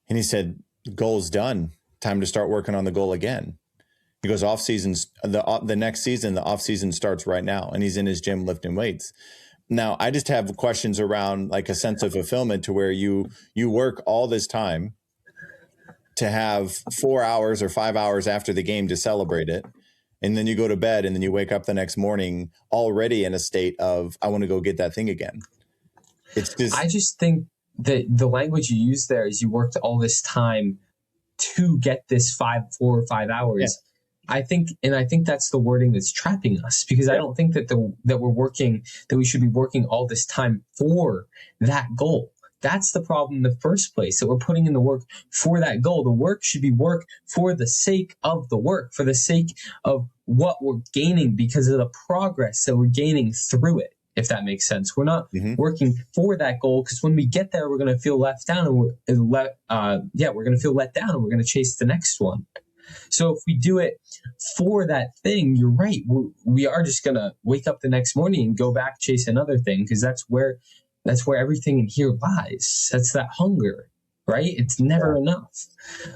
And he said, goal's done. Time to start working on the goal again. He goes, off season, the next season, the off season starts right now. And he's in his gym lifting weights. Now, I just have questions around like a sense of fulfillment to where you work all this time to have 4 hours or 5 hours after the game to celebrate it. And then you go to bed and then you wake up the next morning already in a state of, I want to go get that thing again. It's just, I just think that the language you use there is you worked all this time to get this 4 or 5 hours. Yeah. I think that's the wording that's trapping us, because I don't think that that we should be working all this time for that goal. That's the problem in the first place, that we're putting in the work for that goal. The work should be work for the sake of the work, for the sake of what we're gaining because of the progress that we're gaining through it, if that makes sense. We're not working for that goal, because when we get there, we're going to feel left down, and we're going to feel let down, and we're going to chase the next one. So if we do it for that thing, you're right. We are just going to wake up the next morning and go back, chase another thing, because that's where everything in here lies. That's that hunger, right? It's never enough.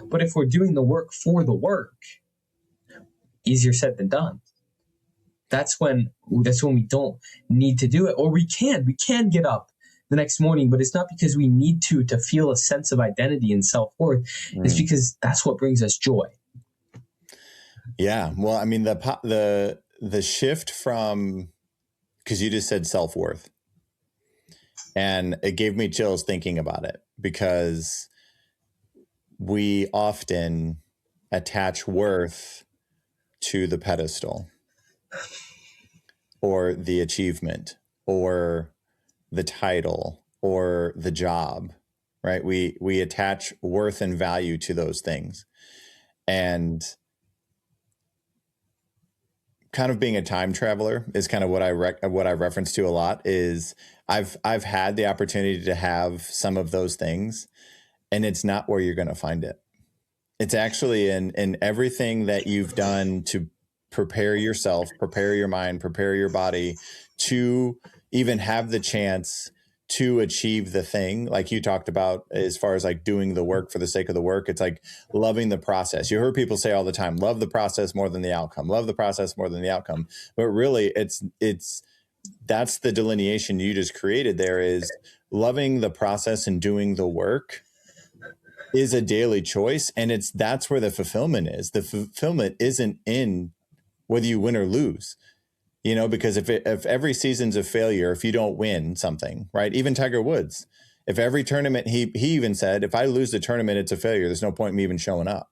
But if we're doing the work for the work, easier said than done. That's when we don't need to do it. Or we can get up the next morning, but it's not because we need to feel a sense of identity and self-worth. It's because that's what brings us joy. Yeah. Well, I mean, the shift from, because you just said self-worth, and it gave me chills thinking about it, because we often attach worth to the pedestal or the achievement or the title or the job, right? We attach worth and value to those things. And kind of being a time traveler is kind of what I reference to a lot. Is I've had the opportunity to have some of those things, and it's not where you're going to find it. It's actually in everything that you've done to prepare yourself, prepare your mind, prepare your body to even have the chance to achieve the thing, like you talked about, as far as like doing the work for the sake of the work. It's like loving the process. You heard people say all the time, love the process more than the outcome, love the process more than the outcome. But really that's the delineation you just created there, is loving the process and doing the work is a daily choice. And that's where the fulfillment is. The fulfillment isn't in whether you win or lose. You know, because if every season's a failure, if you don't win something, right? Even Tiger Woods, if every tournament, he even said, if I lose the tournament, it's a failure. There's no point in me even showing up,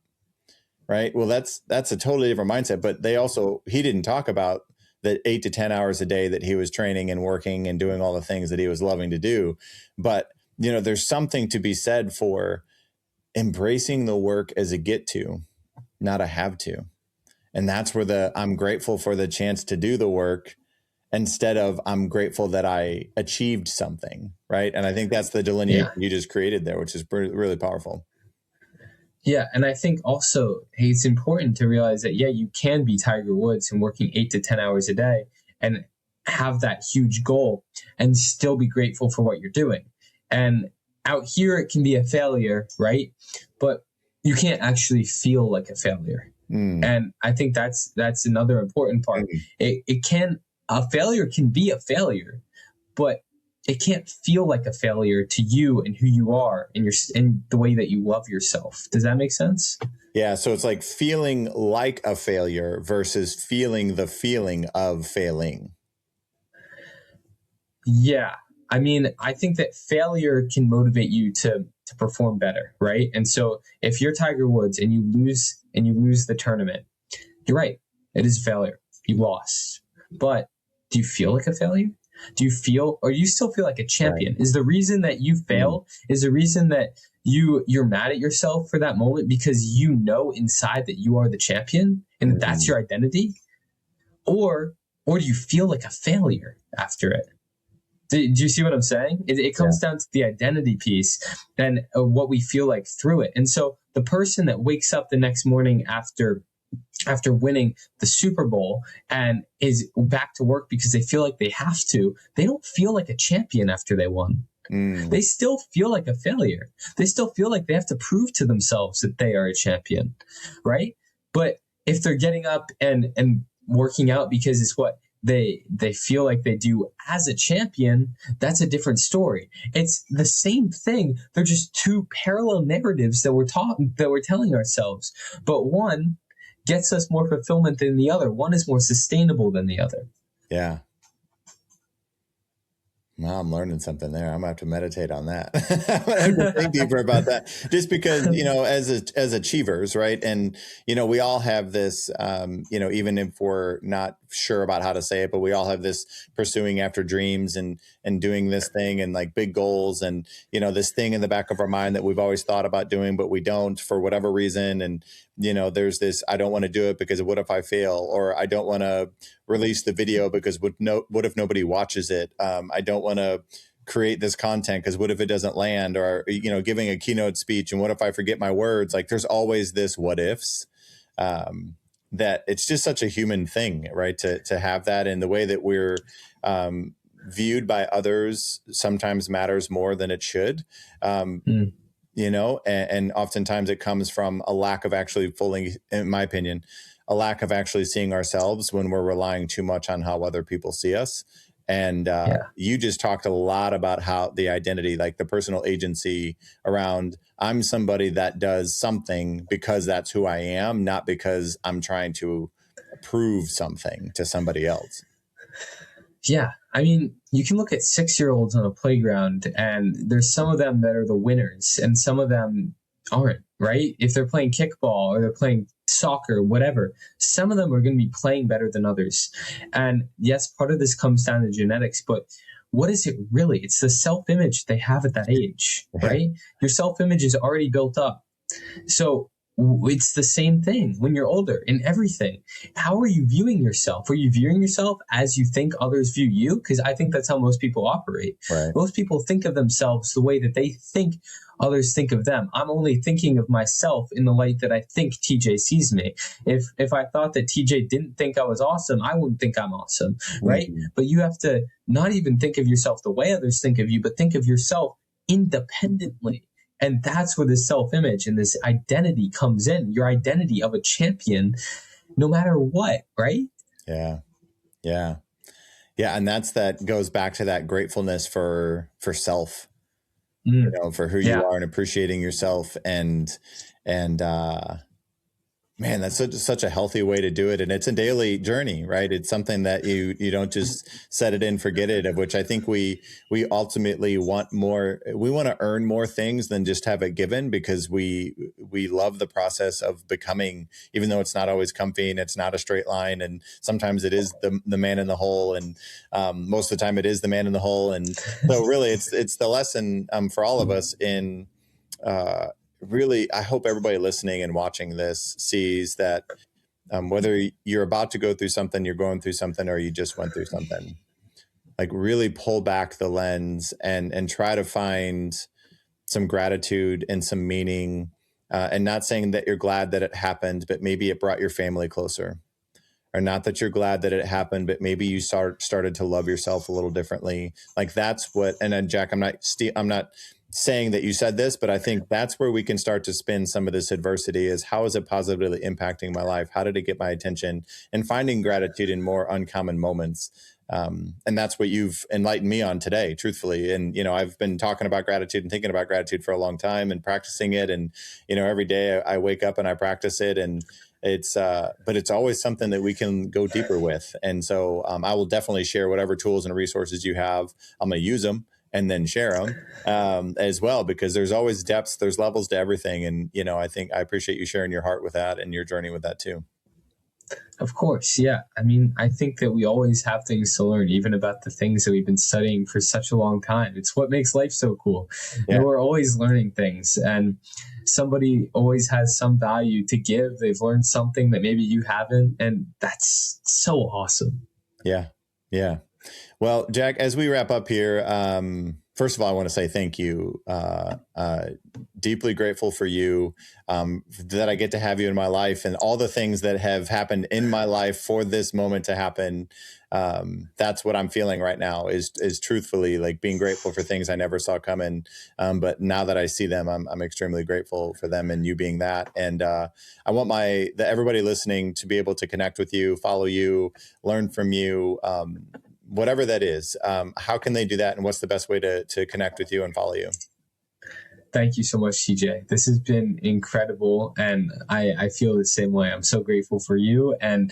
right? Well, that's a totally different mindset. But he didn't talk about the 8 to 10 hours a day that he was training and working and doing all the things that he was loving to do. But, you know, there's something to be said for embracing the work as a get to, not a have to. And that's where I'm grateful for the chance to do the work, instead of I'm grateful that I achieved something, right? And I think that's the delineation you just created there, which is really powerful. Yeah, and I think also, hey, it's important to realize that, you can be Tiger Woods and working 8 to 10 hours a day and have that huge goal and still be grateful for what you're doing. And out here, it can be a failure, right? But you can't actually feel like a failure. And I think that's another important part. A failure can be a failure, but it can't feel like a failure to you and who you are and the way that you love yourself. Does that make sense? Yeah. So it's like feeling like a failure versus feeling the feeling of failing. Yeah. I mean, I think that failure can motivate you to perform better, right? And so if you're Tiger Woods and you lose the tournament, you're right. It is a failure. You lost. But do you feel like a failure? Do you still feel like a champion? Right. Is the reason that you fail, is the reason that you're mad at yourself for that moment because you know inside that you are the champion and that's your identity? Or do you feel like a failure after it? Do you see what I'm saying? It comes down to the identity piece and what we feel like through it. And so the person that wakes up the next morning after winning the Super Bowl and is back to work because they feel like they have to, they don't feel like a champion after they won. They still feel like a failure. They still feel like they have to prove to themselves that they are a champion, right? But if they're getting up and working out because it's what they feel like they do as a champion, that's a different story. It's the same thing. They're just two parallel narratives that we're telling ourselves. But one gets us more fulfillment than the other. One is more sustainable than the other. Yeah. Now I'm learning something there. I'm gonna have to meditate on that. I'm gonna have to think deeper about that. Just because, as achievers, right? And we all have this. Even if we're not sure about how to say it, but we all have this pursuing after dreams and doing this thing and like big goals and this thing in the back of our mind that we've always thought about doing, but we don't for whatever reason. And there's this, I don't want to do it because what if I fail, or I don't want to release the video because what if nobody watches it? I don't want to create this content because what if it doesn't land, or giving a keynote speech and what if I forget my words? Like there's always this what ifs, that it's just such a human thing, right? To have that, and the way that we're viewed by others sometimes matters more than it should. And oftentimes it comes from a lack of actually fully, in my opinion, a lack of actually seeing ourselves when we're relying too much on how other people see us. And you just talked a lot about how the identity, like the personal agency around, I'm somebody that does something because that's who I am, not because I'm trying to prove something to somebody else. Yeah. I mean, you can look at 6-year-olds on a playground, and there's some of them that are the winners and some of them aren't, right? If they're playing kickball or they're playing soccer, whatever, some of them are going to be playing better than others. And yes, part of this comes down to genetics, but what is it really? It's the self-image they have at that age, right? Your self-image is already built up. So it's the same thing when you're older in everything. How are you viewing yourself? Are you viewing yourself as you think others view you? Because I think that's how most people operate. Right. Most people think of themselves the way that they think others think of them. I'm only thinking of myself in the light that I think TJ sees me. If I thought that TJ didn't think I was awesome, I wouldn't think I'm awesome, right? Mm-hmm. But you have to not even think of yourself the way others think of you, but think of yourself independently. And that's where this self-image and this identity comes in, your identity of a champion, no matter what, right? Yeah. Yeah. Yeah. And that goes back to that gratefulness for self, for who you are and appreciating yourself. And man, that's such a healthy way to do it. And it's a daily journey, right? It's something that you don't just set it in, forget it, of which I think we ultimately want more. We want to earn more things than just have it given, because we love the process of becoming, even though it's not always comfy and it's not a straight line. And sometimes it is the man in the hole. And most of the time it is the man in the hole. And so really it's the lesson for all of us in, really, I hope everybody listening and watching this sees that whether you're about to go through something, you're going through something, or you just went through something, like really pull back the lens and try to find some gratitude and some meaning, and not saying that you're glad that it happened, but maybe it brought your family closer, or not that you're glad that it happened, but maybe you started to love yourself a little differently. Like that's what, and then Jack, I'm not saying that you said this, but I think that's where we can start to spin some of this adversity is, how is it positively impacting my life? How did it get my attention? And finding gratitude in more uncommon moments. And that's what you've enlightened me on today, truthfully. And, I've been talking about gratitude and thinking about gratitude for a long time and practicing it. And, every day I wake up and I practice it, and but it's always something that we can go deeper with. And so I will definitely share whatever tools and resources you have. I'm going to use them and then share them as well, because there's always depths, there's levels to everything. And, I think I appreciate you sharing your heart with that and your journey with that too. Of course. Yeah. I mean, I think that we always have things to learn, even about the things that we've been studying for such a long time. It's what makes life so cool. Yeah. And we're always learning things, and somebody always has some value to give. They've learned something that maybe you haven't. And that's so awesome. Yeah. Yeah. Well, Jack, as we wrap up here, first of all, I want to say thank you. Deeply grateful for you, that I get to have you in my life, and all the things that have happened in my life for this moment to happen. That's what I'm feeling right now is truthfully like being grateful for things I never saw coming. But now that I see them, I'm extremely grateful for them and you being that. And I want everybody listening to be able to connect with you, follow you, learn from you, whatever that is. How can they do that? And what's the best way to connect with you and follow you? Thank you so much, TJ. This has been incredible. And I feel the same way. I'm so grateful for you and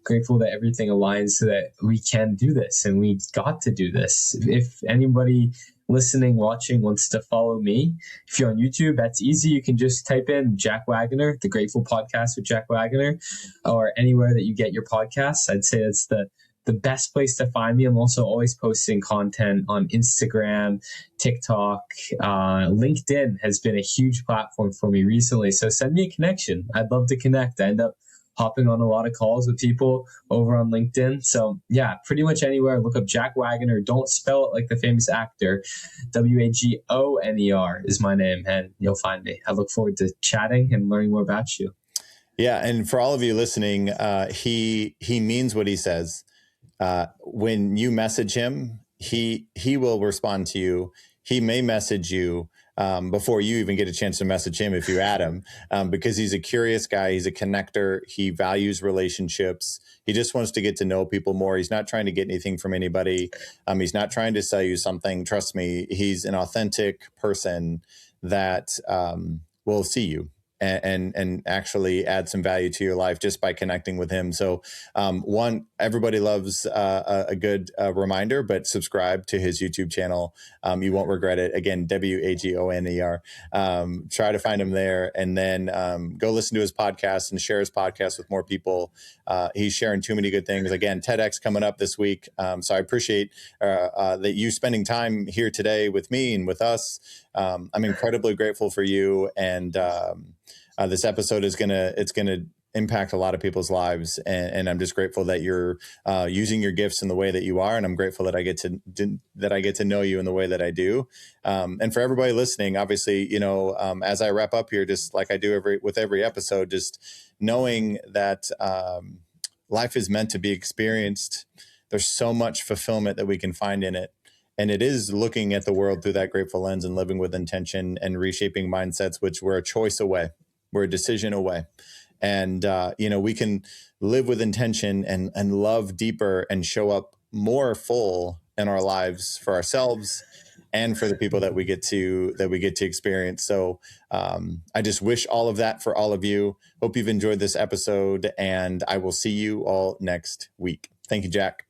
grateful that everything aligns so that we can do this and we got to do this. If anybody listening, watching wants to follow me, if you're on YouTube, that's easy. You can just type in Jack Wagoner, the Grateful Podcast with Jack Wagoner, or anywhere that you get your podcasts. I'd say it's the best place to find me. I'm also always posting content on Instagram, TikTok, LinkedIn has been a huge platform for me recently. So send me a connection. I'd love to connect. I end up hopping on a lot of calls with people over on LinkedIn. So yeah, pretty much anywhere. Look up Jack Wagoner. Don't spell it like the famous actor. Wagoner is my name, and you'll find me. I look forward to chatting and learning more about you. Yeah, and for all of you listening, he means what he says. When you message him, he will respond to you. He may message you before you even get a chance to message him if you add him, because he's a curious guy. He's a connector. He values relationships. He just wants to get to know people more. He's not trying to get anything from anybody. He's not trying to sell you something. Trust me, he's an authentic person that will see you and actually add some value to your life just by connecting with him. So everybody loves a good reminder, but subscribe to his YouTube channel. You won't regret it. Again, Wagoner. Try to find him there, and then go listen to his podcast and share his podcast with more people. He's sharing too many good things. Again, TEDx coming up this week. So I appreciate that you spending time here today with me and with us. I'm incredibly grateful for you, and this episode is gonna impact a lot of people's lives, and I'm just grateful that you're using your gifts in the way that you are, and I'm grateful that I get to know you in the way that I do. And for everybody listening, obviously, as I wrap up here, just like I do with every episode, just knowing that life is meant to be experienced. There's so much fulfillment that we can find in it. And it is looking at the world through that grateful lens and living with intention and reshaping mindsets, which we're a choice away. We're a decision away. And, we can live with intention and love deeper and show up more full in our lives for ourselves and for the people that we get to experience. So I just wish all of that for all of you. Hope you've enjoyed this episode, and I will see you all next week. Thank you, Jack.